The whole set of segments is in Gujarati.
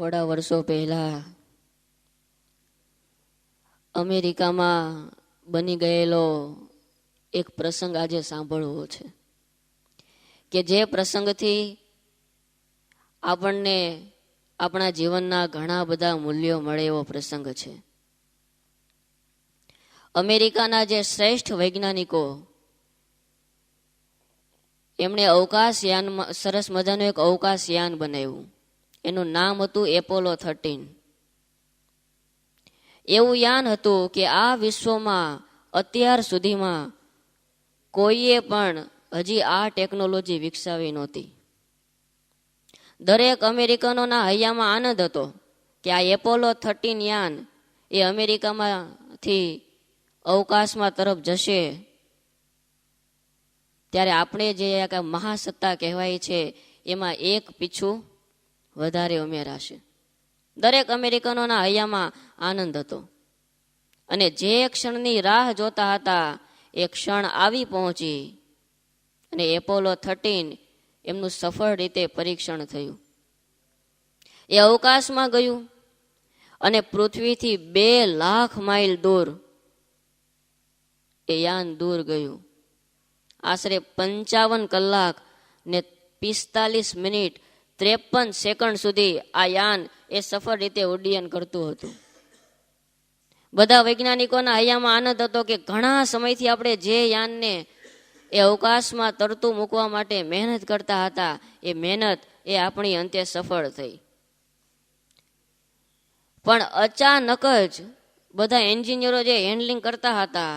થોડા વર્ષો પહેલા અમેરિકામાં બની ગયેલો એક પ્રસંગ આજે સાંભળવો છે કે જે પ્રસંગથી આપણને આપણા જીવનના ઘણા બધા મૂલ્યો મળે એવો પ્રસંગ છે. અમેરિકાના જે શ્રેષ્ઠ વૈજ્ઞાનિકો એમણે અવકાશયાનમાં સરસ મજાનું એક અવકાશયાન બનાવ્યું. એનું નામ હતું એપોલો 13. એવું યાન હતું કે આ વિશ્વમાં અત્યાર સુધીમાં કોઈએ પણ હજી આ ટેકનોલોજી વિકસાવી નહોતી. દરેક અમેરિકનોના હૈયામાં આનંદ હતો કે આ એપોલો 13 યાન એ અમેરિકામાંથી અવકાશમાં તરફ જશે ત્યારે આપણે જે મહાસત્તા કહેવાય છે એમાં એક પીછું વધારે ઉમેરાશે. દરેક અમેરિકનોના હૈયામાં આનંદ હતો અને જે ક્ષણની રાહ જોતા હતા એ ક્ષણ આવી પહોંચી અને એપોલો 13 એમનું સફળ રીતે પરીક્ષણ થયું. એ અવકાશમાં ગયું અને પૃથ્વીથી 2 લાખ માઇલ દૂર એ યાન દૂર ગયું. આશરે 55 કલાક ને 45 મિનિટ 53 સેકન્ડ સુધી આ યાન એ સફળ રીતે ઉડ્ડયન કરતું હતું. બધા વૈજ્ઞાનિકોના હૈયામાં આનંદ હતો કે ઘણા સમયથી આપણે જે યાનને એ અવકાશમાં તરતું મૂકવા માટે મહેનત કરતા હતા એ મહેનત એ આપણી અંતે સફળ થઈ. પણ અચાનક જ બધા એન્જિનિયરો જે હેન્ડલિંગ કરતા હતા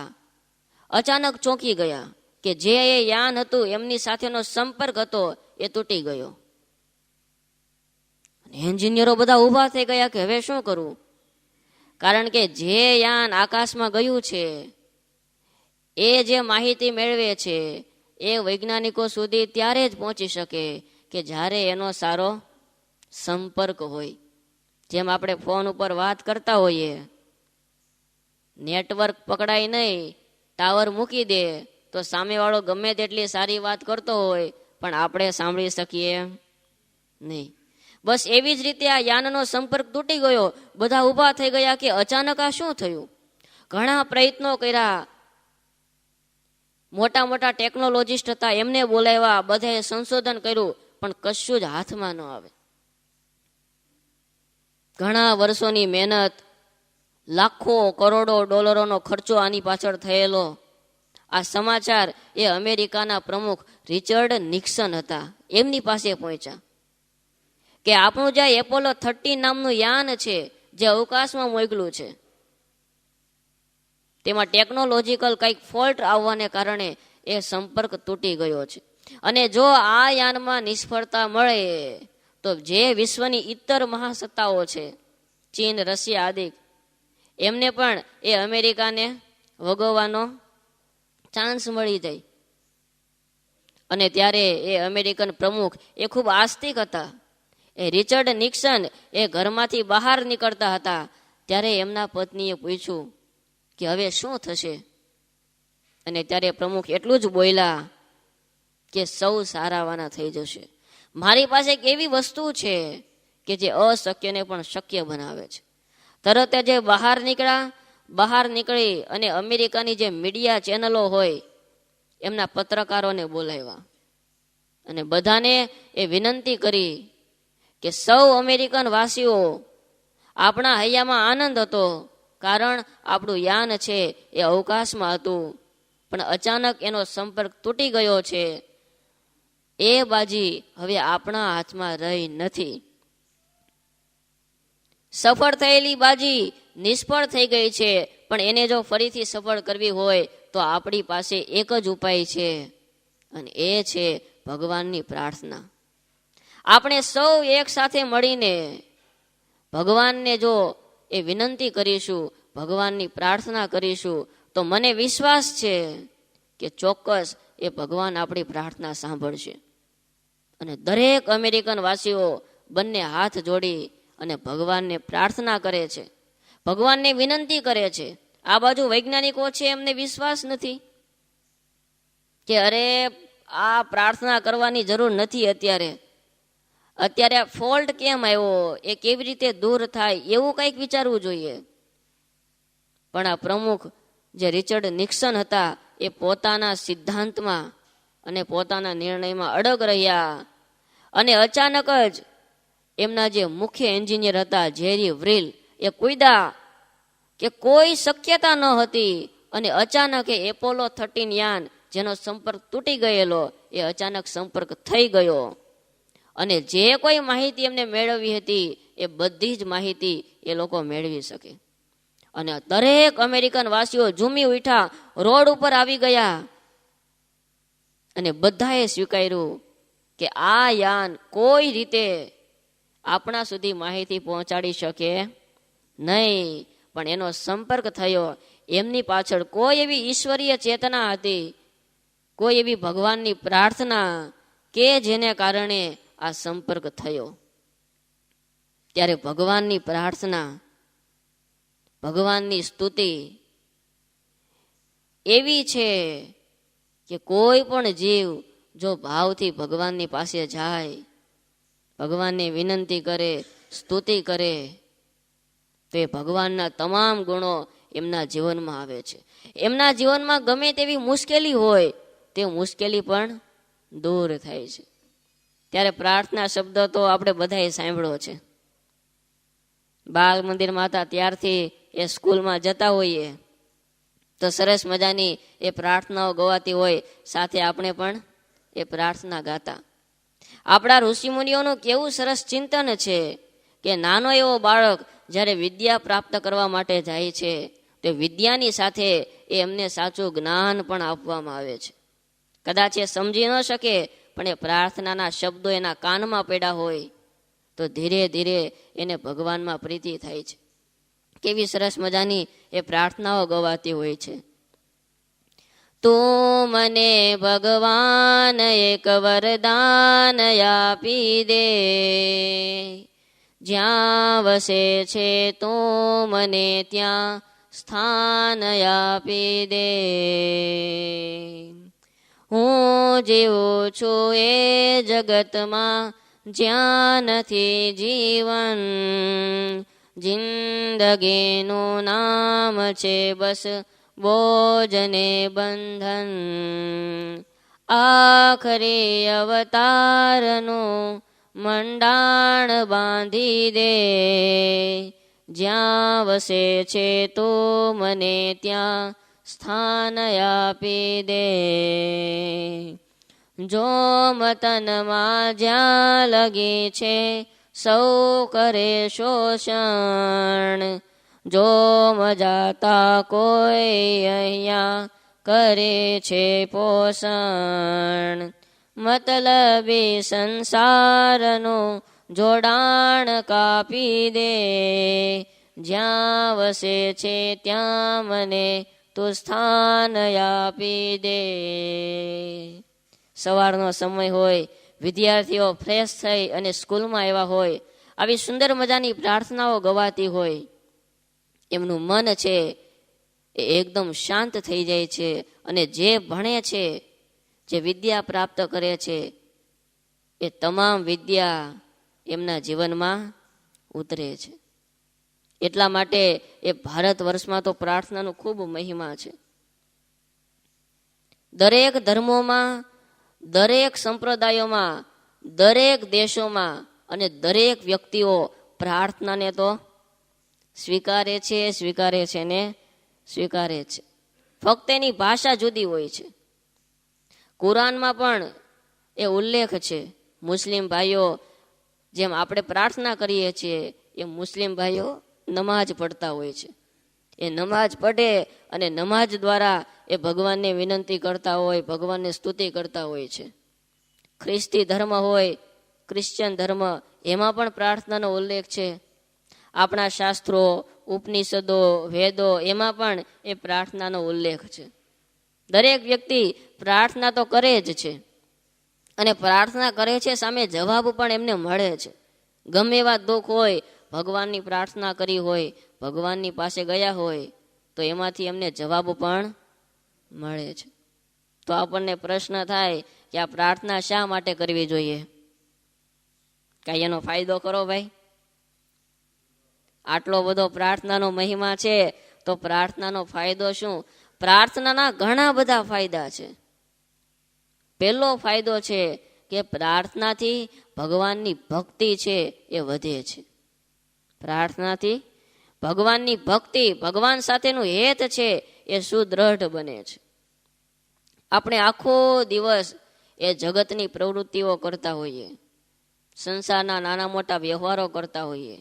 અચાનક ચોંકી ગયા કે જે એ યાન હતું એમની સાથેનો સંપર્ક હતો એ તૂટી ગયો. એન્જિનિયરો બધા ઊભા થઈ ગયા કે હવે શું કરવું, કારણ કે જે યાન આકાશમાં ગયું છે એ જે માહિતી મેળવે છે એ વૈજ્ઞાનિકો સુધી ત્યારે જ પહોંચી શકે કે જ્યારે એનો સારો સંપર્ક હોય. જેમ આપણે ફોન ઉપર વાત કરતા હોઈએ, નેટવર્ક પકડાય નહીં, ટાવર મૂકી દે તો સામેવાળો ગમે તેટલી સારી વાત કરતો હોય પણ આપણે સાંભળી શકીએ નહીં. બસ એવી જ રીતે આ યાનનો સંપર્ક તૂટી ગયો. બધા ઊભા થઈ ગયા કે અચાનક આ શું થયું. ઘણા પ્રયત્નો કર્યા, મોટા મોટા ટેકનોલોજીસ્ટ હતા એમને બોલાવ્યા, બધાએ સંશોધન કર્યું પણ કશું જ હાથમાં ન આવે. ઘણા વર્ષોની મહેનત, લાખો કરોડો ડોલરોનો ખર્ચો આની પાછળ થયેલો. આ સમાચાર એ અમેરિકાના પ્રમુખ રિચર્ડ નિક્સન હતા એમની પાસે પહોંચ્યા કે આપણું જે એપોલો 13 નામનું યાન છે જે અવકાશમાં મોકલું છે તેમાં ટેકનોલોજીકલ કંઈક ફોલ્ટ આવવાને કારણે એ સંપર્ક તૂટી ગયો છે અને જો આ યાનમાં નિષ્ફળતા મળે તો જે વિશ્વની ઇતર મહાસત્તાઓ છે, ચીન, રશિયા આદિ, એમને પણ એ અમેરિકાને વગોવવાનો ચાન્સ મળી જાય. અને ત્યારે એ અમેરિકન પ્રમુખ એ ખૂબ આસ્તિક હતા. એ રિચર્ડ નિક્સન એ ઘરમાંથી બહાર નીકળતા હતા ત્યારે એમના પત્નીએ પૂછ્યું કે હવે શું થશે. અને ત્યારે પ્રમુખ એટલું જ બોલ્યા કે સૌ સારાવાના થઈ જશે. મારી પાસે એક એવી વસ્તુ છે કે જે અશક્યને પણ શક્ય બનાવે છે. તરત જે બહાર નીકળી અને અમેરિકાની જે મીડિયા ચેનલો હોય એમના પત્રકારોને બોલાવ્યા અને બધાને એ વિનંતી કરી કે સૌ અમેરિકન વાસીઓ, આપણા હૈયામાં આનંદ હતો કારણ આપણું યાન છે એ અવકાશમાં હતું પણ અચાનક એનો સંપર્ક તૂટી ગયો છે. એ બાજી હવે આપણા હાથમાં રહી નથી. સફળ થયેલી બાજી નિષ્ફળ થઈ ગઈ છે પણ એને જો ફરીથી સફળ કરવી હોય તો આપણી પાસે એક જ ઉપાય છે અને એ છે ભગવાનની પ્રાર્થના. આપણે સૌ એક સાથે મળીને ભગવાનને જો એ વિનંતી કરીશું, ભગવાનની પ્રાર્થના કરીશું તો મને વિશ્વાસ છે કે ચોક્કસ એ ભગવાન આપણી પ્રાર્થના સાંભળશે. અને દરેક અમેરિકન વાસીઓ બંને હાથ જોડી અને ભગવાનને પ્રાર્થના કરે છે, ભગવાનને વિનંતી કરે છે. આ બાજુ વૈજ્ઞાનિકો છે એમને વિશ્વાસ નથી કે અરે આ પ્રાર્થના કરવાની જરૂર નથી અત્યારે, અત્યારે આ ફોલ્ટ કેમ આવ્યો, એ કેવી રીતે દૂર થાય, એવું કંઈક વિચારવું જોઈએ. પણ આ પ્રમુખ જે રિચર્ડ નિક્સન હતા, એ પોતાના સિદ્ધાંતમાં અને પોતાના નિર્ણયમાં અડગ રહ્યા. અને અચાનક જ એમના જે મુખ્ય એન્જિનિયર હતા જેરી વ્રીલ, એ કૂદ્યા કે કોઈ શક્યતા ન હતી. અને અચાનક એ એપોલો 13 યાન જેનો સંપર્ક તૂટી ગયેલો, એ અચાનક સંપર્ક થઈ ગયો. અને જે કોઈ માહિતી એમને મેળવવી હતી, એ બધી જ માહિતી એ લોકો મેળવી શકે. અને દરેક અમેરિકન વાસીઓ ઝૂમી ઉઠ્યા, રોડ ઉપર આવી ગયા. અને બધાએ સ્વીકાર્યું કે આ યાન કોઈ રીતે આપણા સુધી માહિતી પહોંચાડી શકે નહીં, પણ એનો સંપર્ક થયો. એમની પાછળ કોઈ એવી ઈશ્વરીય ચેતના હતી, કોઈ એવી ભગવાનની પ્રાર્થના કે જેને કારણે આ સંપર્ક થયો. ત્યારે ભગવાનની પ્રાર્થના, ભગવાનની સ્તુતિ એવી છે કે કોઈ પણ જીવ જો ભાવથી ભગવાનની પાસે જાય, ભગવાનને વિનંતી કરે, સ્તુતિ કરે, તો એ ભગવાનના તમામ ગુણો એમના જીવનમાં આવે છે. એમના જીવનમાં ગમે તેવી મુશ્કેલી હોય, તે મુશ્કેલી પણ દૂર થાય છે. ત્યારે પ્રાર્થના શબ્દ તો આપણે બધાએ સાંભળ્યો છે. બાળ મંદિરમાં હતા ત્યારથી એ સ્કૂલમાં જતા હોઈએ તો સરસ મજાની એ પ્રાર્થનાઓ ગવાતી હોય, સાથે આપણે પણ એ પ્રાર્થના ગાતા. આપણા ઋષિમુનિઓનું કેવું સરસ ચિંતન છે કે નાનો એવો બાળક જ્યારે વિદ્યા પ્રાપ્ત કરવા માટે જાય છે, તો વિદ્યાની સાથે એ એમને સાચું જ્ઞાન પણ આપવામાં આવે છે. કદાચ એ સમજી ન શકે, પણ એ પ્રાર્થનાના શબ્દો એના કાનમાં પડ્યા હોય તો ધીરે ધીરે એને ભગવાનમાં પ્રીતિ થાય છે. કેવી સરસ મજાની એ પ્રાર્થનાઓ ગવાતી હોય છે. તું મને ભગવાન એક વરદાન આપી દે, જ્યાં વસે છે તું મને ત્યાં સ્થાન આપી દે. હું જીવું છું એ જગતમાં જ્યાં નથી જીવન, જિંદગીનું નામ છે બસ બોજને બંધન. આખરી અવતારનું મંડાણ બાંધી દે, જ્યાં વસે છે તો મને ત્યાં સ્થાન આપી દે. જો મતનમાં જ્યાં લગી છે સૌ કરે શોષણ, જો મજાતા કોઈ અહીંયા કરે છે પોષણ. મતલબી સંસારનું જોડાણ કાપી દે, જ્યાં વસે છે ત્યાં મને તું સ્થાન આપી દે. સવારનો સમય હોય, વિદ્યાર્થીઓ ફ્રેશ થઈ અને સ્કૂલમાં આવ્યા હોય, આવી સુંદર મજાની પ્રાર્થનાઓ ગવાતી હોય, એમનું મન છે એ એકદમ શાંત થઈ જાય છે. અને જે ભણે છે, જે વિદ્યા પ્રાપ્ત કરે છે, એ તમામ વિદ્યા એમના જીવનમાં ઉતરે છે. એટલા માટે એ ભારત વર્ષમાં તો પ્રાર્થનાનો ખૂબ મહિમા છે. દરેક ધર્મોમાં, દરેક સંપ્રદાયોમાં, દરેક દેશોમાં અને દરેક વ્યક્તિઓ પ્રાર્થનાને તો સ્વીકારે છે, સ્વીકારે છે ને સ્વીકારે છે. ફક્ત એની ભાષા જુદી હોય છે. કુરાનમાં પણ એ ઉલ્લેખ છે. મુસ્લિમ ભાઈઓ જેમ આપણે પ્રાર્થના કરીએ છીએ, એ મુસ્લિમ ભાઈઓ નમાજ પડતા હોય છે. એ નમાજ પઢે અને નમાજ દ્વારા એ ભગવાનને વિનંતી કરતા હોય, ભગવાનને સ્તુતિ કરતા હોય છે. ખ્રિસ્તી ધર્મ હોય, ક્રિશ્ચિયન ધર્મ, એમાં પણ પ્રાર્થનાનો ઉલ્લેખ છે. આપણા શાસ્ત્રો, ઉપનિષદો, વેદો, એમાં પણ એ પ્રાર્થનાનો ઉલ્લેખ છે. દરેક વ્યક્તિ પ્રાર્થના તો કરે જ છે, અને પ્રાર્થના કરે છે સામે જવાબ પણ એમને મળે છે. ગમે એવા દુઃખ હોય, ભગવાનની પ્રાર્થના કરી હોય, ભગવાનની પાસે ગયા હોય, તો એમાંથી એમને જવાબ પણ મળે છે. તો આપણને પ્રશ્ન થાય કે આ પ્રાર્થના શા માટે કરવી જોઈએ? કાંઈ એનો ફાયદો કરો ભાઈ? આટલો બધો પ્રાર્થનાનો મહિમા છે તો પ્રાર્થનાનો ફાયદો શું? પ્રાર્થનાના ઘણા બધા ફાયદા છે. પહેલો ફાયદો છે કે પ્રાર્થનાથી ભગવાનની ભક્તિ છે એ વધે છે. પ્રાર્થનાથી ભગવાનની ભક્તિ, ભગવાન સાથેનું હેત છે એ સુદ્રઢ બને છે. આપણે આખો દિવસ એ જગતની પ્રવૃત્તિઓ કરતા હોઈએ, સંસારના નાના મોટા વ્યવહારો કરતા હોઈએ,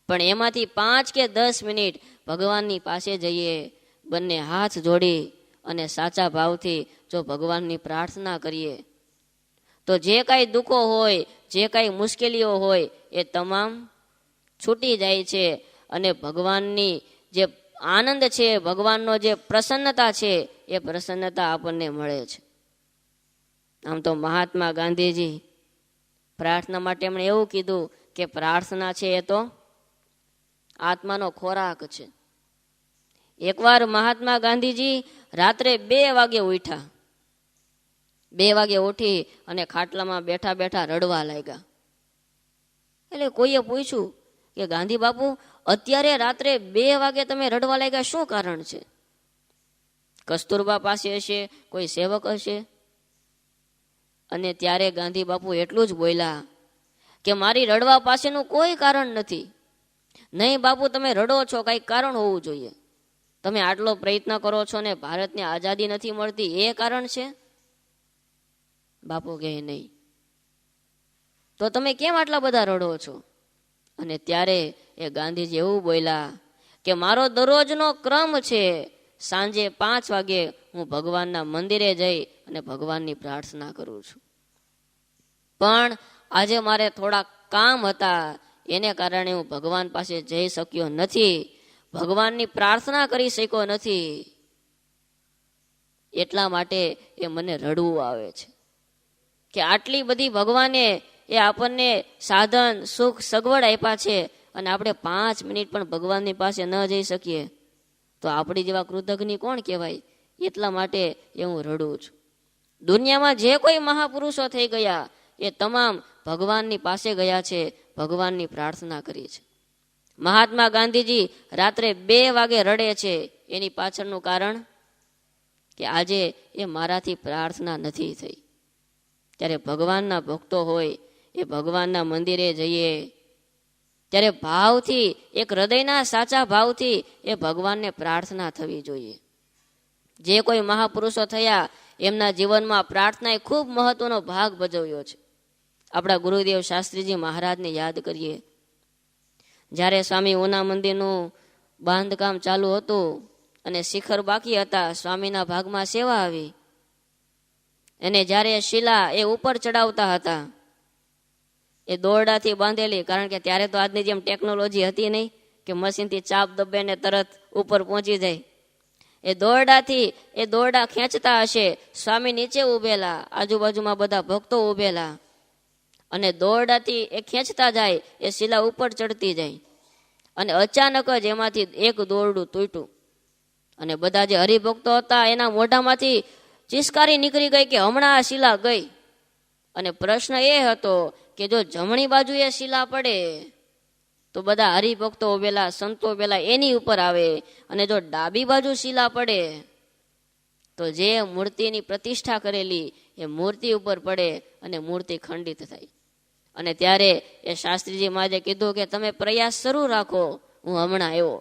પણ એમાંથી 5 કે 10 મિનિટ ભગવાનની પાસે જઈએ, બંને હાથ જોડી અને સાચા ભાવથી જો ભગવાનની પ્રાર્થના કરીએ તો જે કાંઈ દુઃખો હોય, જે કાંઈ મુશ્કેલીઓ હોય એ તમામ છૂટી જાય છે અને ભગવાનની જે આનંદ છે, ભગવાનનો જે પ્રસન્નતા છે એ પ્રસન્નતા આપણને મળે છે. આમ તો મહાત્મા ગાંધીજી પ્રાર્થના માટે એમણે એવું કીધું કે પ્રાર્થના છે એ તો આત્માનો ખોરાક છે. એકવાર મહાત્મા ગાંધીજી રાત્રે 2 વાગે ઉઠ્યા. 2 વાગે ઉઠી અને ખાટલામાં બેઠા બેઠા રડવા લાગ્યા. એટલે કોઈએ પૂછ્યું કે ગાંધી બાપુ, અત્યારે રાત્રે 2 વાગે તમે રડવા લાગ્યા, શું કારણ છે? કસ્તુરબા પાસે હશે, કોઈ સેવક હશે. અને ત્યારે ગાંધી બાપુ એટલું જ બોલ્યા કે મારી રડવા પાસેનું કોઈ કારણ નથી. નહીં બાપુ, તમે રડો છો, કંઈક કારણ હોવું જોઈએ. તમે આટલો પ્રયત્ન કરો છો ને ભારતને આઝાદી નથી મળતી, એ કારણ છે? બાપુ કહે નહીં. તો તમે કેમ આટલા બધા રડો છો? અને ત્યારે એ ગાંધીજી એવું બોલ્યા કે મારો દરરોજનો ક્રમ છે, સાંજે 5 વાગે હું ભગવાનના મંદિરે જઈ અને ભગવાનની પ્રાર્થના કરું છું. પણ આજે મારે થોડા કામ હતા, એને કારણે હું ભગવાન પાસે જઈ શક્યો નથી, ભગવાનની પ્રાર્થના કરી શક્યો નથી. એટલા માટે એ મને રડવું આવે છે કે આટલી બધી ભગવાને એ આપણને સાધન, સુખ, સગવડ આપ્યા છે અને આપણે 5 મિનિટ પણ ભગવાનની પાસે ન જઈ શકીએ તો આપણી જેવા કૃતજ્ઞ કોણ કહેવાય? એટલા માટે એ હું રડું છું. દુનિયામાં જે કોઈ મહાપુરુષો થઈ ગયા એ તમામ ભગવાનની પાસે ગયા છે, ભગવાનની પ્રાર્થના કરી છે. મહાત્મા ગાંધીજી રાત્રે 2 વાગે રડે છે, એની પાછળનું કારણ કે આજે એ મારાથી પ્રાર્થના નથી થઈ. ત્યારે ભગવાનના ભક્તો હોય એ ભગવાનના મંદિરે જઈએ ત્યારે ભાવથી, એક હૃદયના સાચા ભાવથી એ ભગવાનને પ્રાર્થના થવી જોઈએ. જે કોઈ મહાપુરુષો થયા એમના જીવનમાં પ્રાર્થનાએ ખૂબ મહત્વનો ભાગ ભજવ્યો છે. આપણા ગુરુદેવ શાસ્ત્રીજી મહારાજને યાદ કરીએ. જ્યારે સ્વામી ઉના મંદિરનું બાંધકામ ચાલુ હતું અને શિખર બાકી હતા, સ્વામીના ભાગમાં સેવા આવી અને જ્યારે શિલા એ ઉપર ચડાવતા હતા એ દોરડાથી બાંધેલી, કારણ કે ત્યારે તો આજની જેમ ટેકનોલોજી હતી નહીં કે મશીનથી ચાપ દબે ને તરત ઉપર પહોંચી જાય. એ દોરડા ખેંચતા હશે, સ્વામી નીચે ઉભેલા, આજુબાજુમાં બધા ભક્તો ઉભેલા અને દોરડાથી એ ખેંચતા જાય, એ શિલા ઉપર ચડતી જાય અને અચાનક જ એમાંથી એક દોરડું તૂટ્યું અને બધા જે હરિભક્તો હતા એના મોઢામાંથી ચિસ્કારી નીકળી ગઈ કે હમણાં આ શિલા ગઈ. અને પ્રશ્ન એ હતો કે જો જમણી બાજુએ શિલા પડે તો બધા હરિભક્તો ઉભેલા, સંતો ઉભેલા એની ઉપર આવે, અને જો ડાબી બાજુ શિલા પડે તો જે મૂર્તિની પ્રતિષ્ઠા કરેલી એ મૂર્તિ ઉપર પડે અને મૂર્તિ ખંડિત થાય. અને ત્યારે એ શાસ્ત્રીજી મહારાજે કીધું કે તમે પ્રયાસ શરૂ રાખો, હું હમણાં આવ્યો.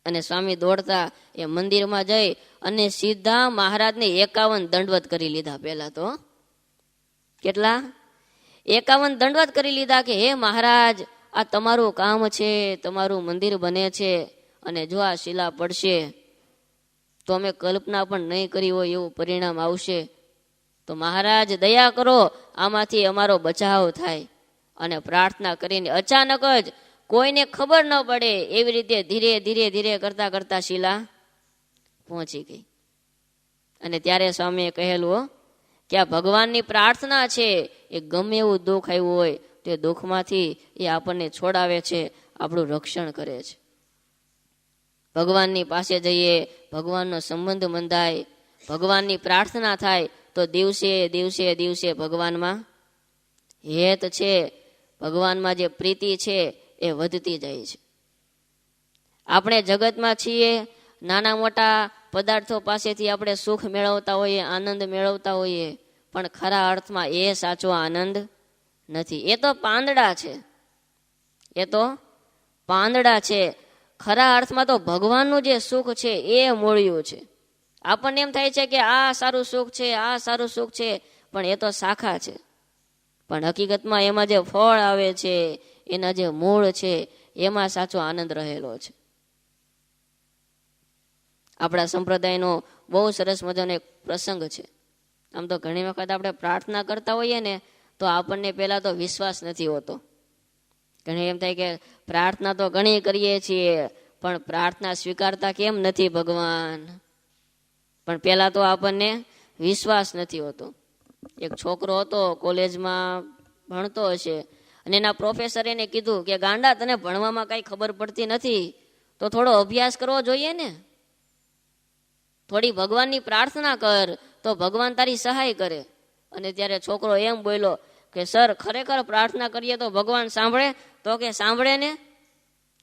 અને સ્વામી દોડતા એ મંદિરમાં જઈ અને સીધા મહારાજને 51 દંડવત કરી લીધા. પહેલા તો કેટલા? 51 દંડવત કરી લીધા કે હે મહારાજ, આ તમારું કામ છે, તમારું મંદિર બને છે અને જો આ શિલા પડશે તો અમે કલ્પના પણ નહીં કરી હોય એવું પરિણામ આવશે, તો મહારાજ દયા કરો, આમાંથી અમારો બચાવ થાય. અને પ્રાર્થના કરીને અચાનક જ કોઈને ખબર ન પડે એવી રીતે ધીરે ધીરે ધીરે કરતા કરતા શિલા પહોંચી ગઈ. અને ત્યારે સ્વામીએ કહેલું કે આ ભગવાનની પ્રાર્થના છે, એ ગમે એવું દુઃખ આવ્યું હોય તે દુઃખમાંથી એ આપણને છોડાવે છે, આપણું રક્ષણ કરે છે. ભગવાનની પાસે જઈએ, ભગવાનનો સંબંધ બંધાય, ભગવાનની પ્રાર્થના થાય તો દિવસે દિવસે દિવસે ભગવાનમાં હેત છે, ભગવાનમાં જે પ્રીતિ છે એ વધતી જાય છે. આપણે જગતમાં છીએ, નાના મોટા પદાર્થો પાસેથી આપણે સુખ મેળવતા હોઈએ, આનંદ મેળવતા હોઈએ, પણ ખરા અર્થમાં એ સાચો આનંદ નથી. એ તો પાંદડા છે, એ તો પાંદડા છે. ખરા અર્થમાં તો ભગવાનનું જે સુખ છે એ મૂળિયું છે. આપણને એમ થાય છે કે આ સારું સુખ છે, આ સારું સુખ છે, પણ એ તો શાખા છે. પણ હકીકતમાં એમાં જે ફળ આવે છે, એના જે મૂળ છે, એમાં સાચો આનંદ રહેલો છે. આપણા સંપ્રદાયનો બહુ સરસ મજાનો એક પ્રસંગ છે. આમ તો ઘણી વખત આપણે પ્રાર્થના કરતા હોઈએ ને તો આપણને પહેલા તો વિશ્વાસ નથી હોતો. ઘણી એમ થાય કે પ્રાર્થના તો ઘણી કરીએ છીએ, પણ પ્રાર્થના સ્વીકારતા કેમ નથી ભગવાન? પણ પહેલા તો આપણને વિશ્વાસ નથી હોતો. એક છોકરો હતો, કોલેજમાં ભણતો હશે, અને એના પ્રોફેસરે એને કીધું કે ગાંડા, તને ભણવામાં કઈ ખબર પડતી નથી તો થોડો અભ્યાસ કરવો જોઈએ ને, થોડી ભગવાનની પ્રાર્થના કર તો ભગવાન તારી સહાય કરે. અને ત્યારે છોકરો એમ બોલ્યો કે સર, ખરેખર પ્રાર્થના કરીએ તો ભગવાન સાંભળે? તો કે સાંભળે ને.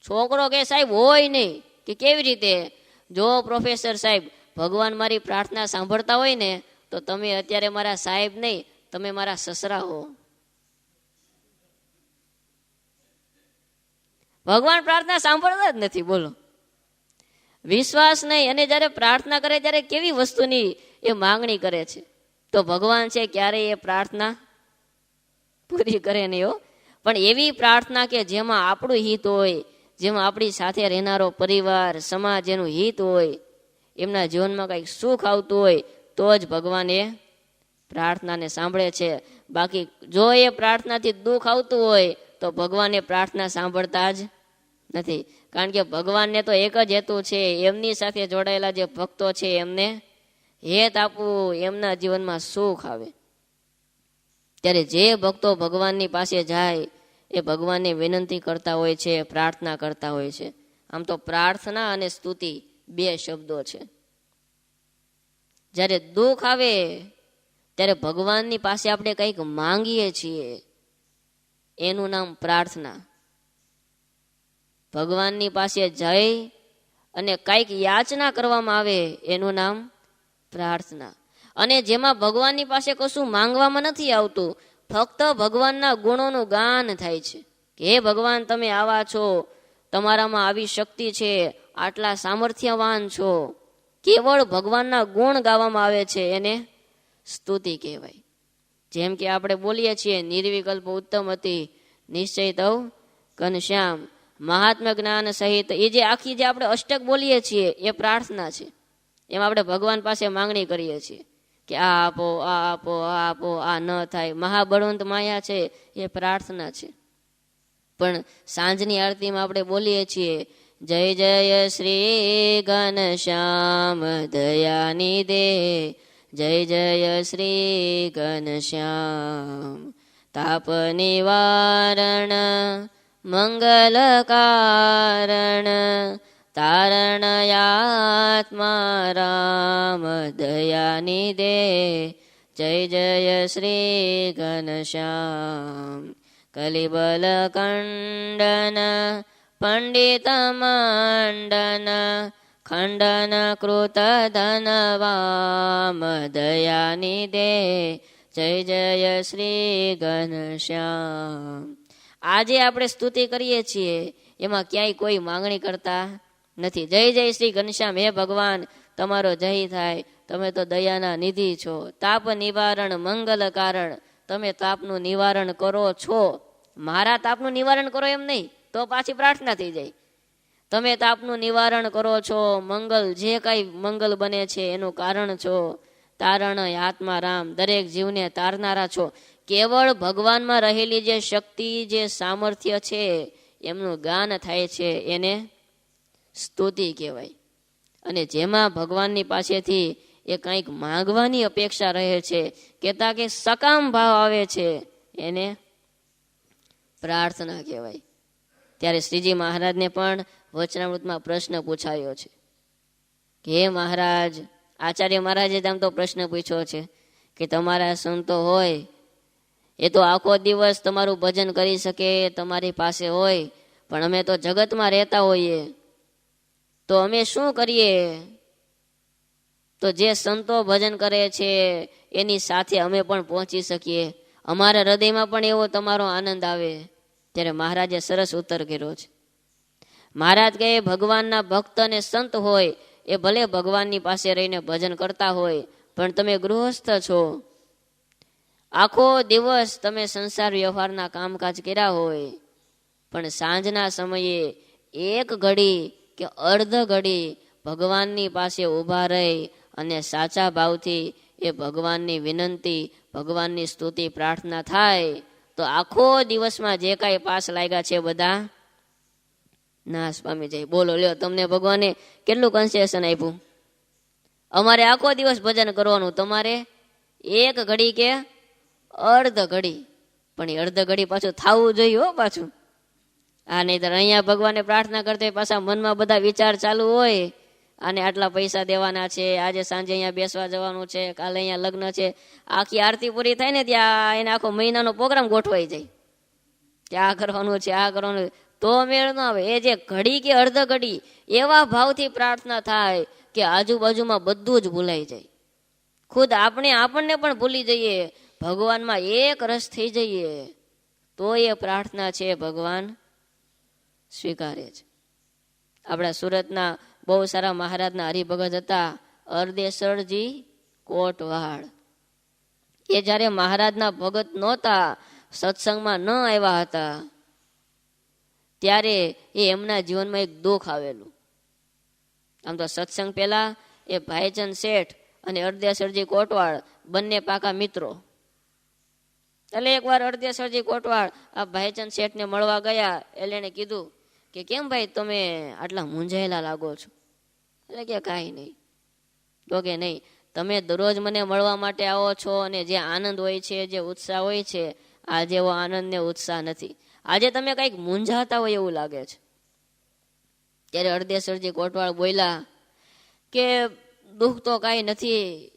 છોકરો કે સાહેબ હોય નહીં. કે કેવી રીતે? જો પ્રોફેસર સાહેબ, ભગવાન મારી પ્રાર્થના સાંભળતા હોય ને તો તમે અત્યારે મારા સાહેબ નહીં, તમે મારા સસરા હો. ભગવાન પ્રાર્થના સાંભળતા જ નથી, બોલો. વિશ્વાસ નહીં. અને જ્યારે પ્રાર્થના કરે ત્યારે કેવી વસ્તુની એ માંગણી કરે છે, તો ભગવાન છે ક્યારેય એ પ્રાર્થના પૂરી કરે નહીં હો. પણ એવી પ્રાર્થના કે જેમાં આપણું હિત હોય, જેમાં આપણી સાથે રહેનારો પરિવાર, સમાજ, એનું હિત હોય, એમના જીવનમાં કંઈક સુખ આવતું હોય, તો જ ભગવાન એ પ્રાર્થનાને સાંભળે છે. બાકી જો એ પ્રાર્થનાથી દુઃખ આવતું હોય તો ભગવાન એ પ્રાર્થના સાંભળતા જ નથી. કારણ કે ભગવાનને તો એક જ હેતુ છે, એમની સાથે જોડાયેલા જે ભક્તો છે એમને હેત આપવું, એમના જીવનમાં સુખ આવે. ત્યારે જે ભક્તો ભગવાનની પાસે જાય એ ભગવાનને વિનંતી કરતા હોય છે, પ્રાર્થના કરતા હોય છે. આમ તો પ્રાર્થના અને સ્તુતિ બે શબ્દો છે. જ્યારે દુઃખ આવે ત્યારે ભગવાનની પાસે આપણે કંઈક માંગીએ છીએ, એનું નામ પ્રાર્થના. ભગવાનની પાસે જઈ અને કંઈક યાચના કરવામાં આવે, એનું નામ પ્રાર્થના. અને જેમાં ભગવાનની પાસે કશું માંગવામાં નથી આવતું, ફક્ત ભગવાનના ગુણોનું ગાન થાય છે કે હે ભગવાન, તમે આવા છો, તમારામાં આવી શક્તિ છે, આટલા સામર્થ્યવાન છો. કેવળ ભગવાનના ગુણ ગાવામાં આવે છે, એને સ્તુતિ કહેવાય. જેમ કે આપણે બોલીએ છીએ, નિર્વિકલ્પ ઉત્તમ હતી, નિશ્ચય તવ ઘનશ્યામ, મહાત્મા જ્ઞાન સહિત. એ જે આખી જે આપણે અષ્ટક બોલીએ છીએ એ પ્રાર્થના છે. એમાં આપણે ભગવાન પાસે માંગણી કરીએ છીએ કે આ આપો, આ આપો, આ આપો, આ ન થાય. મહાબળવંત માયા છે એ પ્રાર્થના છે. પણ સાંજની આરતીમાં આપણે બોલીએ છીએ, જય જય શ્રી ઘનશ્યામ દયાની દે, જય જય શ્રી ઘનશ્યામ તાપ નિવારણ મંગલ કારણ, તારણયાત્મા રામ દયાની દે, જય જય શ્રી ઘનશ્યામ કલિબલ કંડન પંડિત મંડન, ખંડન કૃત ધનવામ દયાની દે, જય જય શ્રી ઘનશ્યામ. આજે આપણે સ્તુતિ કરીએ છીએ એમાં ક્યાંય કોઈ માંગણી કરતા નથી. જય જય શ્રી ઘનશ્યામ, હે ભગવાન તમારો જય થાય, તમે તો દયાના નિધિ છો. તાપ નિવારણ મંગલ કારણ, તમે તાપનું નિવારણ કરો છો. મારા તાપનું નિવારણ કરો એમ નહીં, તો પાછી પ્રાર્થના થઈ જાય. તમે તાપનું નિવારણ કરો છો, મંગલ જે કઈ મંગલ બને છે એનું કારણ છો. તારણ આત્મા રામ, દરેક જીવને તારનારા છો. કેવળ ભગવાનમાં રહેલી જે શક્તિ, જે સામર્થ્ય છે એમનું ગાન થાય છે, એને સ્તુતિ કહેવાય. અને જેમાં ભગવાનની પાસેથી એ કંઈક માંગવાની અપેક્ષા રહે છે, કહેતા કે સકામ ભાવ આવે છે, એને પ્રાર્થના કહેવાય. ત્યારે શ્રીજી મહારાજને પણ વચનામૃતમાં પ્રશ્ન પૂછાયો છે કે હે મહારાજ, આચાર્ય મહારાજે આમ તો પ્રશ્ન પૂછ્યો છે કે તમારા સંતો હોય એ તો આખો દિવસ તમારું ભજન કરી શકે, તમારી પાસે હોય, પણ અમે તો જગતમાં રહેતા હોઈએ તો અમે શું કરીએ? તો જે સંતો ભજન કરે છે એની સાથે અમે પણ પહોંચી શકીએ, અમારા હૃદયમાં પણ એવો તમારો આનંદ આવે. ત્યારે મહારાજે સરસ ઉત્તર કર્યો છે. મહારાજ કહે, ભગવાનના ભક્ત અને સંત હોય એ ભલે ભગવાનની પાસે રહીને ભજન કરતા હોય, પણ તમે ગૃહસ્થ છો, આખો દિવસ તમે સંસાર વ્યવહારના કામકાજ કર્યા હોય, પણ સાંજના સમયે એક ઘડી કે અર્ધ ઘડી ભગવાનની પાસે ઊભા રહી અને સાચા ભાવથી એ ભગવાનની વિનંતી, ભગવાનની સ્તુતિ પ્રાર્થના થાય તો આખો દિવસમાં જે કાંઈ પાસ લાગ્યા છે બધા નાશ પામી જાય. બોલો લ્યો, તમને ભગવાને કેટલું કન્સેશન આપ્યું? અમારે આખો દિવસ ભજન કરવાનું, તમારે એક ઘડી કે અર્ધ ઘડી, પણ એ અર્ધ ઘડી પાછું થવું જોઈએ હો પાછું. આ નહીતર અહીંયા ભગવાનને પ્રાર્થના કરતા પાછા મનમાં બધા વિચાર ચાલુ હોય, આને આટલા પૈસા દેવાના છે, આજે સાંજે અહીંયા બેસવા જવાનું છે, કાલે અહીંયા લગ્ન છે. આખી આરતી પૂરી થાય ને ત્યાં એને આખો મહિનાનો પ્રોગ્રામ ગોઠવાઈ જાય, ત્યાં કરવાનું છે, આ કરવાનું, તો મેળ ન આવે. એ જે ઘડી કે અર્ધ ઘડી એવા ભાવથી પ્રાર્થના થાય કે આજુબાજુમાં બધું જ ભૂલાઈ જાય, ખુદ આપણને પણ ભૂલી જઈએ, ભગવાનમાં એક રસ થઈ જઈએ, તો એ પ્રાર્થના છે ભગવાન સ્વીકારે છે. આપણા સુરતના બહુ સારા મહારાજના હરિભગત હતા, અરદેસરજી કોટવાડ. એ જ્યારે મહારાજના ભગત નહોતા, સત્સંગમાં ન આવ્યા હતા, ત્યારે એમના જીવનમાં એક દુઃખ આવેલું. આમ તો સત્સંગ પહેલા એ ભાઈચંદ શેઠ અને અરદેસરજી કોટવાડ બંને પાકા મિત્રો. એટલે એકવાર અરદેસરજી કોટવાડ આ ભાઈચંદ શેઠને મળવા ગયા, એટલે એને કીધું કે કેમ ભાઈ તમે આટલા મૂંઝાયેલા લાગો છો? એટલે કે કાંઈ નહીં. તો કે નહીં, તમે દરરોજ મને મળવા માટે આવો છો અને જે આનંદ હોય છે, જે ઉત્સાહ હોય છે, આ જેવો આનંદ ને ઉત્સાહ નથી. આજે તમે કંઈક મૂંઝાતા હોય એવું લાગે છે. ત્યારે અરદેસરજી કોટવાળ બોલ્યા કે દુઃખ તો કાંઈ નથી,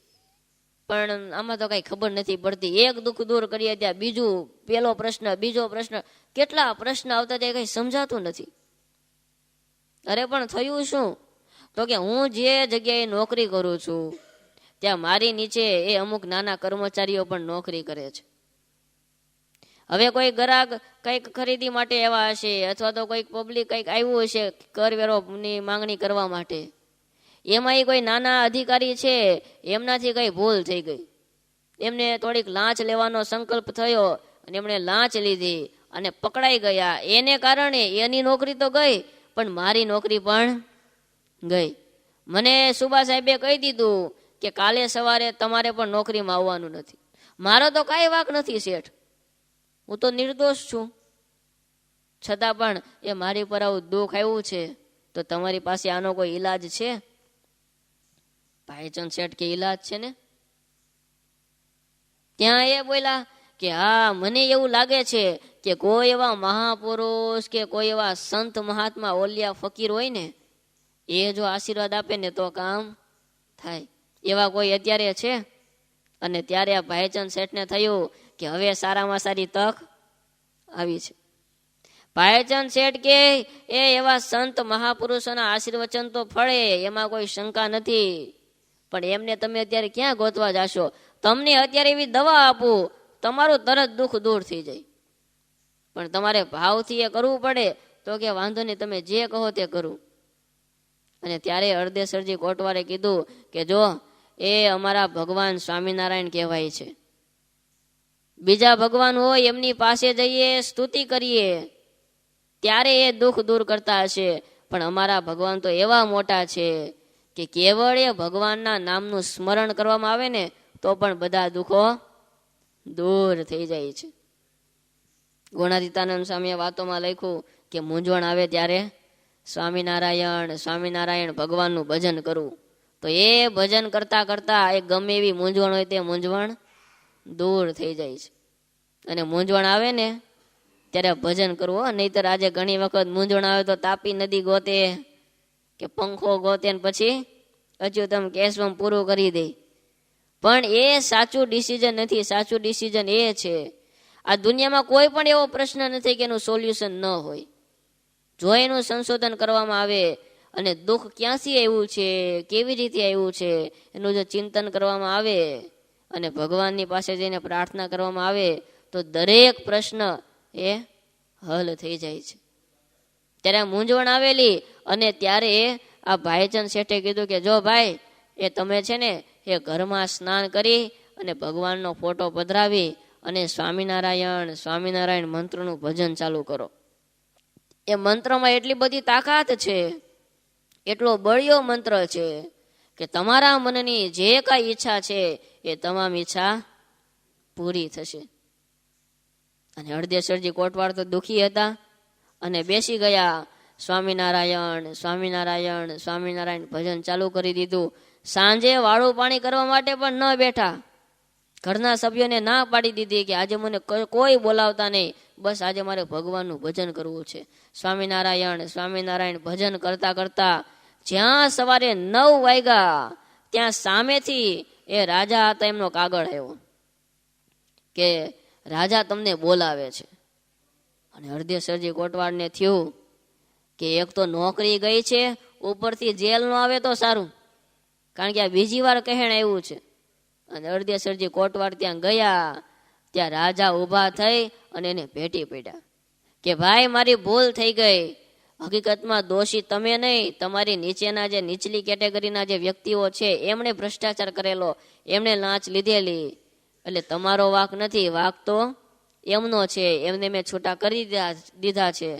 પણ આમાં તો કઈ ખબર નથી પડતી. એક દુઃખ દૂર કરીએ ત્યાં બીજું, પેલો પ્રશ્ન, બીજો પ્રશ્ન, કેટલા પ્રશ્ન આવતા જાય, કઈ સમજાતું નથી. અરે પણ થયું શું? તો કે હું જે જગ્યાએ નોકરી કરું છું ત્યાં મારી નીચે એ અમુક નાના કર્મચારીઓ પણ નોકરી કરે છે. હવે કોઈ ગ્રાહક કંઈક ખરીદી માટે એવા હશે, અથવા તો કોઈક પબ્લિક કંઈક આવ્યું હશે કરવેરોની માંગણી કરવા માટે, એમાં કોઈ નાના અધિકારી છે, એમનાથી કઈ ભૂલ થઈ ગઈ, એમને થોડીક લાંચ લેવાનો સંકલ્પ થયો અને એમણે લાંચ લીધી અને પકડાઈ ગયા. એને કારણે એની નોકરી તો ગઈ, પણ મારી નોકરી પણ ગઈ. મને સુબા સાહેબે કહી દીધું કે કાલે સવારે તમારે પણ નોકરીમાં આવવાનું નથી. મારો તો કાંઈ વાંક નથી શેઠ, હું તો નિર્દોષ છું, છતાં પણ એ મારી પર આવું દુઃખ આવ્યું છે, તો તમારી પાસે આનો કોઈ ઈલાજ છે? ભાઈચંદ શેઠ કે ઈલાજ છે ને. ત્યાં એ બોલ્યા કે હા, મને એવું લાગે છે કે કોઈ એવા મહાપુરુષ કે કોઈ એવા સંત મહાત્મા ઓલિયા ફકીર હોય ને, એ જો આશીર્વાદ આપે ને તો કામ થાય. એવા કોઈ અત્યારે છે? અને ત્યારે આ ભાઈચંદ શેઠને થયું કે હવે સારામાં સારી તક આવી છે. ભાઈચંદ શેઠ કે એ એવા સંત મહાપુરુષોના આશીર્વચન તો ફળે, એમાં કોઈ શંકા નથી, પણ એમને તમે અત્યારે ક્યાં ગોતવા જાશો? તમને અત્યારે એવી દવા આપું, તમારું તરત દુઃખ દૂર થઈ જાય, પણ તમારે ભાવથી એ કરવું પડે. તો કે વાંધો નહીં, તમે જે કહો તે કરું. અને ત્યારે અરદેસરજી કોટવારે કીધું કે જો એ અમારા ભગવાન સ્વામિનારાયણ કહેવાય છે, બીજા ભગવાન હોય એમની પાસે જઈએ, સ્તુતિ કરીએ, ત્યારે એ દુઃખ દૂર કરતા હશે, પણ અમારા ભગવાન તો એવા મોટા છે કે કેવળ એ ભગવાનના નામનું સ્મરણ કરવામાં આવે ને તો પણ બધા દુઃખો દૂર થઈ જાય છે. ગુણાતીતાનંદ સ્વામીએ વાતોમાં લખ્યું કે મૂંઝવણ આવે ત્યારે સ્વામિનારાયણ સ્વામિનારાયણ ભગવાનનું ભજન કરવું, તો એ ભજન કરતા કરતા એ ગમે એવી મૂંઝવણ હોય તે મૂંઝવણ દૂર થઈ જાય છે. અને મૂંઝવણ આવે ને ત્યારે ભજન કરવું. નહીતર આજે ઘણી વખત મૂંઝવણ આવે તો તાપી નદી ગોતે કે પંખો ગોતે ને પછી અચ્યુતમ કેશવમ પૂરું કરી દે, પણ એ સાચું ડિસિઝન નથી. સાચું ડિસિઝન એ છે આ દુનિયામાં કોઈ પણ એવો પ્રશ્ન નથી કે એનું સોલ્યુશન ન હોય. જો એનું સંશોધન કરવામાં આવે અને દુઃખ ક્યાંથી આવ્યું છે, કેવી રીતે આવ્યું છે, એનું જો ચિંતન કરવામાં આવે અને ભગવાનની પાસે જઈને પ્રાર્થના કરવામાં આવે તો દરેક પ્રશ્ન એ હલ થઈ જાય છે. ત્યારે મૂંઝવણ આવેલી અને ત્યારે આ ભાઈચંદ શેઠે કીધું કે જો ભાઈ, એ તમે છે ને એ ઘરમાં સ્નાન કરી અને ભગવાનનો ફોટો પધરાવી અને સ્વામિનારાયણ સ્વામિનારાયણ મંત્રનું ભજન ચાલુ કરો. એ મંત્રમાં એટલી બધી તાકાત છે, એટલો બળિયો મંત્ર છે કે તમારા મનની જે કાંઈ ઈચ્છા છે એ તમામ ઈચ્છા પૂરી થશે. અને હળદેસરજી કોટવાડ તો દુઃખી હતા અને બેસી ગયા. સ્વામિનારાયણ સ્વામિનારાયણ સ્વામિનારાયણ ભજન ચાલુ કરી દીધું. સાંજે વાળું પાણી કરવા માટે પણ ન બેઠા. ઘરના સભ્યોને ના પાડી દીધી કે આજે મને કોઈ બોલાવતા નહીં, બસ આજે મારે ભગવાનનું ભજન કરવું છે. સ્વામિનારાયણ સ્વામિનારાયણ ભજન કરતા કરતા જ્યાં સવારે 9 વાગ્યા ત્યાં સામેથી એ રાજા હતા એમનો કાગળ આવ્યો કે રાજા તમને બોલાવે છે. અને હળદેસરજી કોટવાડને થયું કે એક તો નોકરી ગઈ છે, ઉપરથી જેલ નો આવે તો સારું, કારણ કે આ બીજી વાર કહેણ આવ્યું છે. અને હળદેસરજી કોટવાડ ત્યાં ગયા. ત્યાં રાજા ઊભા થઈ અને એને ભેટી પડ્યા કે ભાઈ, મારી ભૂલ થઈ ગઈ. હકીકતમાં દોષી તમે નહીં, તમારી નીચેના જે નીચલી કેટેગરીના જે વ્યક્તિઓ છે એમણે ભ્રષ્ટાચાર કરેલો, એમણે લાંચ લીધેલી, એટલે તમારો વાંક નથી, વાંક તો એમનો છે. એમને મેં છૂટા કરી દીધા છે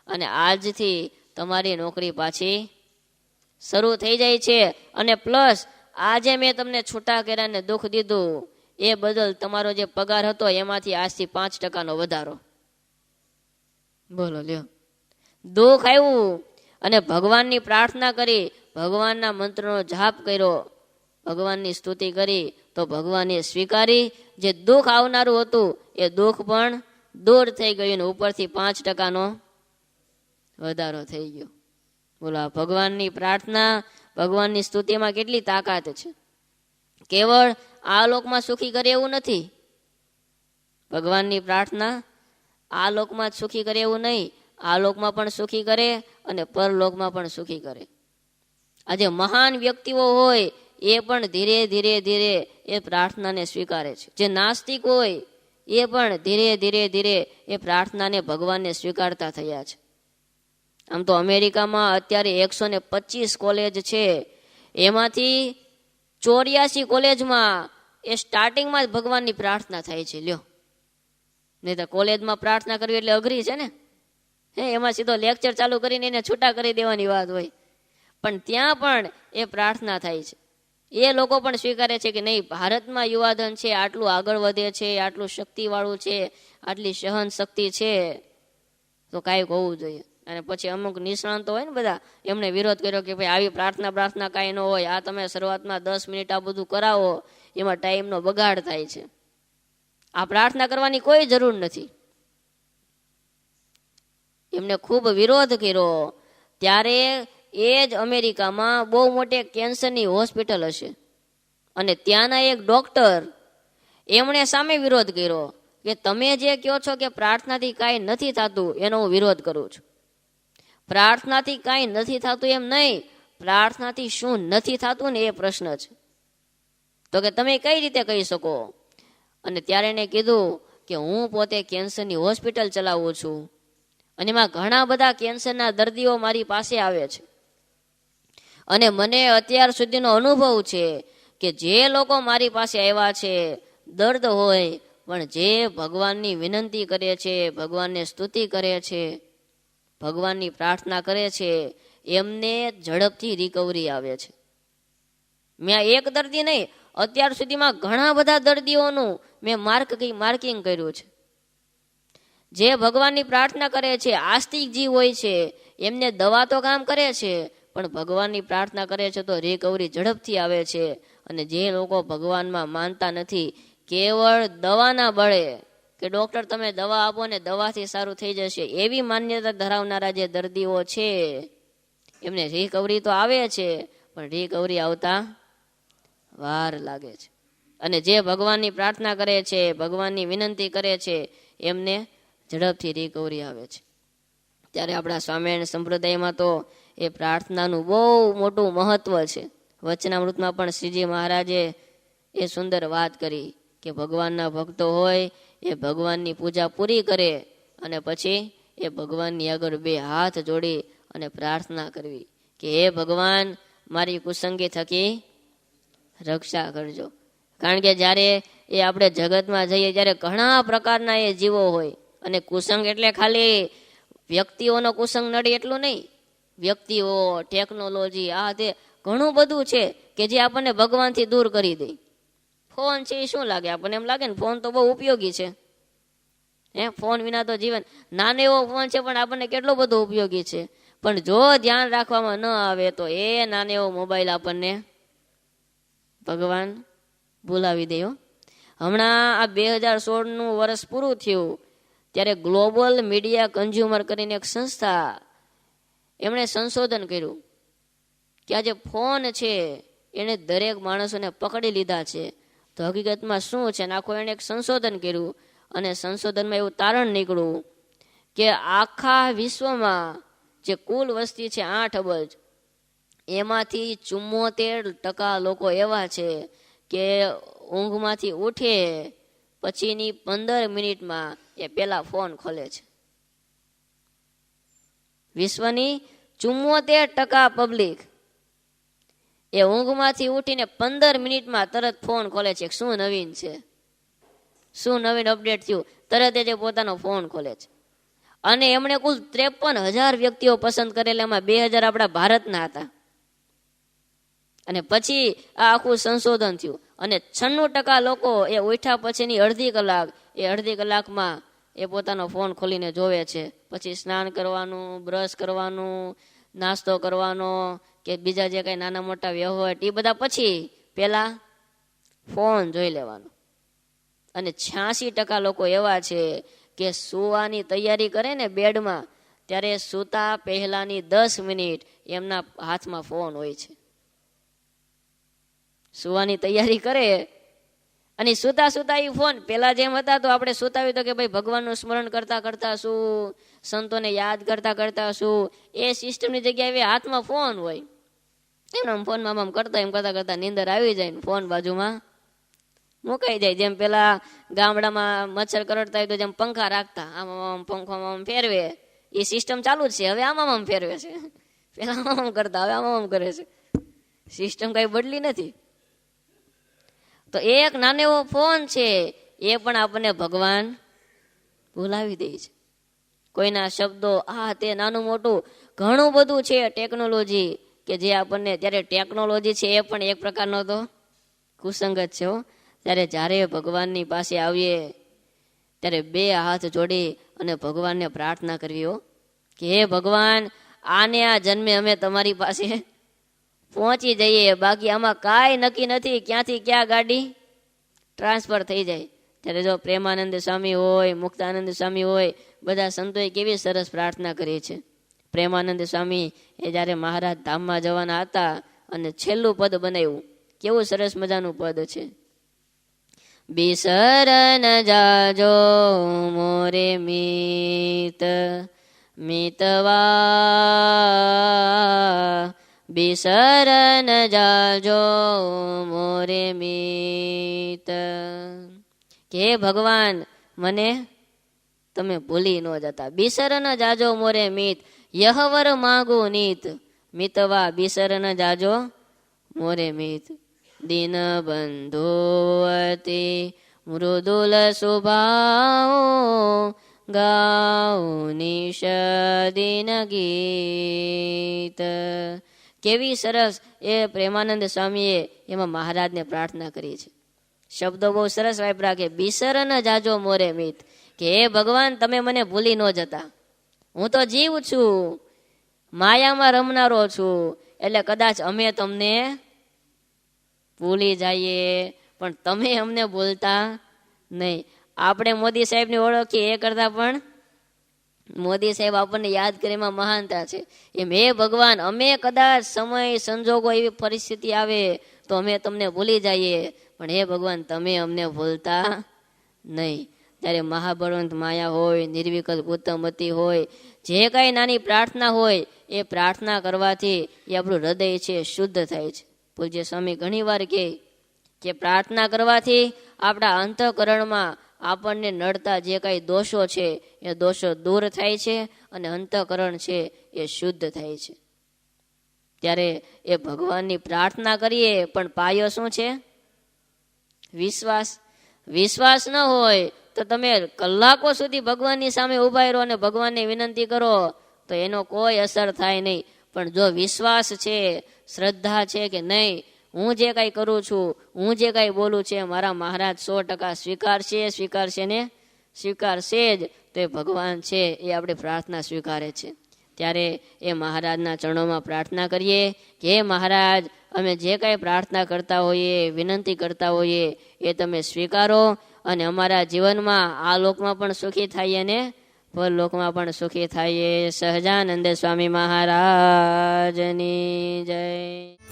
અને આજથી તમારી નોકરી પાછી શરૂ થઈ જાય છે. અને પ્લસ આજે મેં તમને છૂટા કર્યા ને દુઃખ દીધું એ બદલ તમારો જે પગાર હતો એમાંથી આજથી 5% વધારો. બોલો લ્યો, દુઃખ આવ્યું અને ભગવાનની પ્રાર્થના કરી, ભગવાનના મંત્રનો જાપ કર્યો, ભગવાનની સ્તુતિ કરી તો ભગવાને સ્વીકારી. જે દુઃખ આવનારું હતું એ દુઃખ પણ દૂર થઈ ગયું ને ઉપરથી 5% વધારો થઈ ગયો. બોલો, ભગવાનની પ્રાર્થના, ભગવાનની સ્તુતિમાં કેટલી તાકાત છે. કેવળ આ લોકમાં સુખી કરે એવું નથી. ભગવાનની પ્રાર્થના આ લોકમાં જ સુખી કરે એવું નહીં, આ લોકમાં પણ સુખી કરે અને પરલોકમાં પણ સુખી કરે. આજે મહાન વ્યક્તિઓ હોય એ પણ ધીરે ધીરે ધીરે એ પ્રાર્થનાને સ્વીકારે છે. જે નાસ્તિક હોય એ પણ ધીરે ધીરે ધીરે એ પ્રાર્થનાને ભગવાનને સ્વીકારતા થયા છે. આમ તો અમેરિકામાં અત્યારે 125 કોલેજ છે, એમાંથી 84 કોલેજમાં એ સ્ટાર્ટિંગમાં જ ભગવાનની પ્રાર્થના થાય છે. લ્યો, નહીં તો કોલેજમાં પ્રાર્થના કરવી એટલે અઘરી છે ને. એમાં સીધો લેક્ચર ચાલુ કરીને એને છૂટા કરી દેવાની વાત હોય, પણ ત્યાં પણ એ પ્રાર્થના થાય છે. એ લોકો પણ સ્વીકારે છે કે નહીં, ભારતમાં યુવાધન છે, આટલું આગળ વધે છે, આટલું શક્તિવાળું છે, આટલી સહન શક્તિ છે, તો કાંઈક હોવું જોઈએ. અને પછી અમુક નિષ્ણાંતો હોય ને બધા, એમણે વિરોધ કર્યો કે ભાઈ આવી પ્રાર્થના કાંઈ ન હોય, આ તમે શરૂઆતમાં 10 મિનિટ આ બધું કરાવો, એમાં ટાઈમનો બગાડ થાય છે, આ પ્રાર્થના કરવાની કોઈ જરૂર નથી. એમને ખૂબ વિરોધ કર્યો. ત્યારે એ જ અમેરિકામાં બહુ મોટી કેન્સરની હોસ્પિટલ હશે અને ત્યાંના એક ડોક્ટર એમણે સામે વિરોધ કર્યો કે તમે જે કહો છો કે પ્રાર્થનાથી કાંઈ નથી થતું, એનો હું વિરોધ કરું છું. પ્રાર્થનાથી કાંઈ નથી થતું એમ નહીં, પ્રાર્થનાથી શું નથી થતું ને એ પ્રશ્ન છે. તો કે તમે કઈ રીતે કહી શકો? અને ત્યારે એને કીધું કે હું પોતે કેન્સરની હોસ્પિટલ ચલાવું છું અને એમાં ઘણા બધા કેન્સરના દર્દીઓ મારી પાસે આવે છે અને મને અત્યાર સુધીનો અનુભવ છે કે જે લોકો મારી પાસે આવ્યા છે, દર્દ હોય પણ જે ભગવાનની વિનંતી કરે છે, ભગવાનને સ્તુતિ કરે છે, ભગવાનની પ્રાર્થના કરે છે, એમને ઝડપથી રિકવરી આવે છે. મેં એક દર્દી નહીં, અત્યાર સુધીમાં ઘણા બધા દર્દીઓનું મેં માર્કિંગ કર્યું છે. જે ભગવાનની પ્રાર્થના કરે છે, આસ્તિક જીવ હોય છે, એમને દવા તો કામ કરે છે પણ ભગવાનની પ્રાર્થના કરે છે તો રિકવરી ઝડપથી આવે છે. અને જે લોકો ભગવાનમાં માનતા નથી, કેવળ દવાના બળે કે ડોક્ટર તમે દવા આપો ને દવાથી સારું થઈ જશે, એવી માન્યતા ધરાવનારા જે દર્દીઓ છે એમને રિકવરી તો આવે છે પણ રિકવરી આવતા વાર લાગે છે. અને જે ભગવાનની પ્રાર્થના કરે છે, ભગવાનની વિનંતી કરે છે, એમને ઝડપથી રિકવરી આવે છે. ત્યારે આપણા સ્વામિનારાયણ સંપ્રદાયમાં તો એ પ્રાર્થનાનું બહુ મોટું મહત્વ છે. વચનામૃતમાં પણ શ્રીજી મહારાજે એ સુંદર વાત કરી કે ભગવાનના ભક્તો હોય એ ભગવાનની પૂજા પૂરી કરે અને પછી એ ભગવાનની આગળ બે હાથ જોડી અને પ્રાર્થના કરવી કે હે ભગવાન, મારી કુસંગી થકી રક્ષા કરજો. કારણ કે જ્યારે એ આપણે જગતમાં જઈએ ત્યારે ઘણા પ્રકારના એ જીવો હોય, અને કુસંગ એટલે ખાલી વ્યક્તિઓનો કુસંગ નડે એટલું નહીં. વ્યક્તિઓ, ટેકનોલોજી, આ તે ઘણું બધું છે કે જે આપણને ભગવાનથી દૂર કરી દે. ફોન છે એ શું લાગે આપણને? એમ લાગે ને ફોન તો બહુ ઉપયોગી છે. ફોન વિના તો જીવન, નાનો એવો ફોન છે પણ આપણને કેટલો બધો ઉપયોગી છે. પણ જો ધ્યાન રાખવામાં ન આવે તો એ નાનો એવો મોબાઈલ આપણને ભગવાન ભૂલાવી દે. હમણાં આ 2016નું વર્ષ પૂરું થયું ત્યારે ગ્લોબલ મીડિયા કન્ઝ્યુમર કરીને એક સંસ્થા, એમણે સંશોધન કર્યું કે આ જે ફોન છે એને દરેક માણસોને પકડી લીધા છે. તો હકીકતમાં શું છે? આખું એણે એક સંશોધન કર્યું અને સંશોધનમાં એવું તારણ નીકળ્યું કે આખા વિશ્વમાં જે કુલ વસ્તી છે 8 અબજ, એમાંથી 74% લોકો એવા છે કે ઊંઘમાંથી ઉઠે પછીની 15 મિનિટમાં એ પેલા ફોન ખોલે છે. વિશ્વની 74% પબ્લિક એ ઊંઘમાંથી ઉઠીને 15 મિનિટમાં તરત ફોન ખોલે છે. શું નવીન છે, શું નવીન અપડેટ થયું, તરત એ પોતાનો ફોન ખોલે છે. અને એમણે કુલ 53,000 વ્યક્તિઓ પસંદ કરેલા, એમાં 2,000 આપણા ભારતના હતા. અને પછી આ આખું સંશોધન થયું અને 96% લોકો એ ઉઠ્યા પછીની અડધી કલાકમાં એ પોતાનો ફોન ખોલીને જોવે છે. પછી સ્નાન કરવાનું, બ્રશ કરવાનું, નાસ્તો કરવાનો કે બીજા જે કઈ નાના મોટા વ્યવહાર એ બધા પછી પેલા ફોન જોઈ લેવાનો. અને 86% લોકો એવા છે કે સુવાની તૈયારી કરે ને બેડમાં, ત્યારે સૂતા પહેલાની 10 મિનિટ એમના હાથમાં ફોન હોય છે. સુવાની તૈયારી કરે અને સુતા એ ફોન. પેલા જેમ હતા તો આપણે સુતા હોય તો કે ભાઈ ભગવાનનું સ્મરણ કરતા કરતા શું, સંતોને યાદ કરતા કરતા શું, એ સિસ્ટમની જગ્યાએ હાથમાં ફોન હોય. એમના ફોનમાં આમ કરતા એમ કરતા કરતા નીંદર આવી જાય ને ફોન બાજુમાં મુકાઈ જાય. જેમ પેલા ગામડામાં મચ્છર કરડતા હોય તો જેમ પંખા રાખતા, આમ પંખો આમ ફેરવે, એ સિસ્ટમ ચાલુ જ છે. હવે આમ ફેરવે છે. પેલા આમ કરતા, હવે આમ કરે છે. સિસ્ટમ કઈ બદલી નથી. તો એક નાનો એવો ફોન છે એ પણ આપણને ભગવાન ભૂલાવી દે છે. કોઈના શબ્દો, આ તે નાનું મોટું ઘણું બધું છે ટેકનોલોજી કે જે આપણને, ત્યારે ટેકનોલોજી છે એ પણ એક પ્રકારનો તો કુસંગત છે. ત્યારે જ્યારે ભગવાનની પાસે આવીએ ત્યારે બે હાથ જોડી અને ભગવાનને પ્રાર્થના કરવી કે હે ભગવાન, આને આ જન્મે અમે તમારી પાસે પહોંચી જઈએ, બાકી આમાં કાંઈ નક્કી નથી ક્યાંથી ક્યાં ગાડી ટ્રાન્સફર થઈ જાય. ત્યારે જો પ્રેમાનંદ સ્વામી હોય, મુક્તાનંદ સ્વામી હોય, બધા સંતોએ કેવી સરસ પ્રાર્થના કરી છે. પ્રેમાનંદ સ્વામી એ જ્યારે મહારાજ ધામમાં જવાના હતા અને છેલ્લું પદ બનાવ્યું, કેવું સરસ મજાનું પદ છે. બિસરન જાજો મોરે મિત મિતવા, બિસરન જાજો મોરે મિત. કે ભગવાન, મને તમે ભૂલી ન જતા. બિસરન જાજો મોરે મિત, યહવર માગુ નીત, મિતવા બિસરન જાજો મોરે મિત. દિન બંધુવતી મૃદુલ સુભાઓ, ગાઉ નિશ દિન ગીત. કેવી સરસ એ પ્રેમાનંદ સ્વામીએ એમાં મહારાજને પ્રાર્થના કરી છે. શબ્દો બહુ સરસ વાપર્યા કે બિસરન જાજો મોરે મિત, કે હે ભગવાન, તમે મને ભૂલી ન જતા. હું તો જીવ છું, માયામાં રમનારો છું, એટલે કદાચ અમે તમને ભૂલી જઈએ પણ તમે અમને ભૂલતા નહીં. આપણે મોદી સાહેબને ઓળખીએ એ કરતા પણ મોદી સાહેબ આપણને યાદ કરીમાં મહાનતા છે. એમ હે ભગવાન, અમે કદાચ સમય સંજોગો એવી પરિસ્થિતિ આવે તો અમે તમને ભૂલી જઈએ, પણ હે ભગવાન, તમે અમને ભૂલતા નહીં. ત્યારે મહાબળવંત માયા હોય, નિર્વિકલ્પ ઉત્તમતી હોય, જે કાંઈ નાની પ્રાર્થના હોય એ પ્રાર્થના કરવાથી એ આપણું હૃદય છે શુદ્ધ થાય છે. પૂજ્ય સ્વામી ઘણી વાર કહે કે પ્રાર્થના કરવાથી આપણા અંતઃકરણમાં આપણને નડતા જે કાંઈ દોષો છે એ દોષો દૂર થાય છે અને અંતઃકરણ છે એ શુદ્ધ થાય છે. ત્યારે એ ભગવાનની પ્રાર્થના કરીએ પણ પાયો શું છે? વિશ્વાસ. વિશ્વાસ ન હોય તો તમે કલાકો સુધી ભગવાનની સામે ઉભા રહો અને ભગવાનને વિનંતી કરો તો એનો કોઈ અસર થાય નહીં. પણ જો વિશ્વાસ છે, શ્રદ્ધા છે કે નહીં, હું જે કાંઈ કરું છું, હું જે કાંઈ બોલું છે મારા મહારાજ 100% સ્વીકારશે ને સ્વીકારશે જ, તો એ ભગવાન છે એ આપણી પ્રાર્થના સ્વીકારે છે. ત્યારે એ મહારાજના ચરણોમાં પ્રાર્થના કરીએ કે હે મહારાજ, અમે જે કાંઈ પ્રાર્થના કરતા હોઈએ, વિનંતી કરતા હોઈએ એ તમે સ્વીકારો અને અમારા જીવનમાં આ લોકમાં પણ સુખી થઈએ ને પરલોકમાં પણ સુખી થઈએ. સહજાનંદ સ્વામી મહારાજની જય.